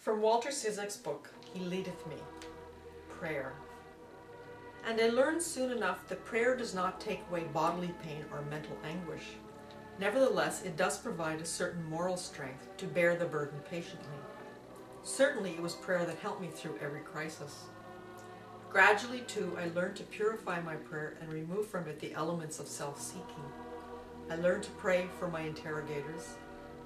From Walter Cizek's book, He Leadeth Me, Prayer. And I learned soon enough that prayer does not take away bodily pain or mental anguish. Nevertheless, it does provide a certain moral strength to bear the burden patiently. Certainly it was prayer that helped me through every crisis. Gradually, too, I learned to purify my prayer and remove from it the elements of self-seeking. I learned to pray for my interrogators,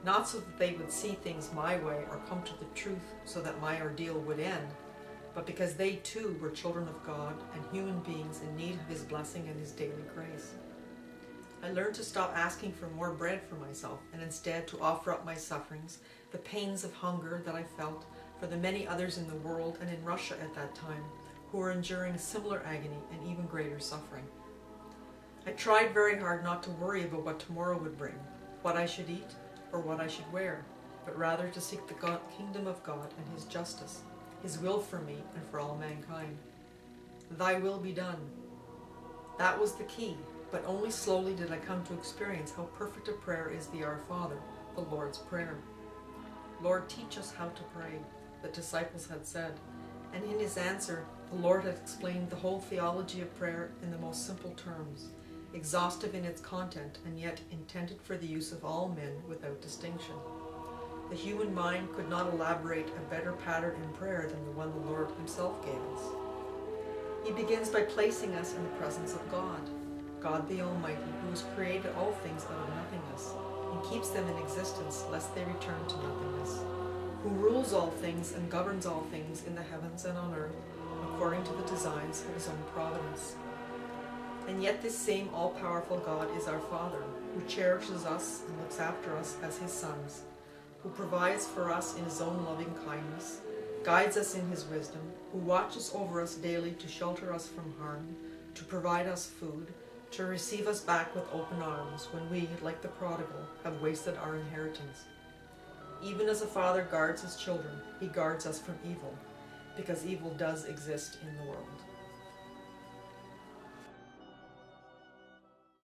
not so that they would see things my way or come to the truth so that my ordeal would end, but because they too were children of God and human beings in need of His blessing and His daily grace. I learned to stop asking for more bread for myself and instead to offer up my sufferings, the pains of hunger that I felt, for the many others in the world and in Russia at that time who were enduring similar agony and even greater suffering. I tried very hard not to worry about what tomorrow would bring, what I should eat, or what I should wear, but rather to seek the kingdom of God and His justice, His will for me and for all mankind. Thy will be done. That was the key, but only slowly did I come to experience how perfect a prayer is the Our Father, the Lord's Prayer. Lord, teach us how to pray, the disciples had said, and in His answer, the Lord had explained the whole theology of prayer in the most simple terms, exhaustive in its content and yet intended for the use of all men without distinction. The human mind could not elaborate a better pattern in prayer than the one the Lord Himself gave us. He begins by placing us in the presence of God, God the Almighty, who has created all things out of nothingness and keeps them in existence lest they return to nothingness, who rules all things and governs all things in the heavens and on earth according to the designs of His own providence. And yet this same all-powerful God is our Father, who cherishes us and looks after us as His sons, who provides for us in His own loving kindness, guides us in His wisdom, who watches over us daily to shelter us from harm, to provide us food, to receive us back with open arms when we, like the prodigal, have wasted our inheritance. Even as a father guards his children, He guards us from evil, because evil does exist in the world.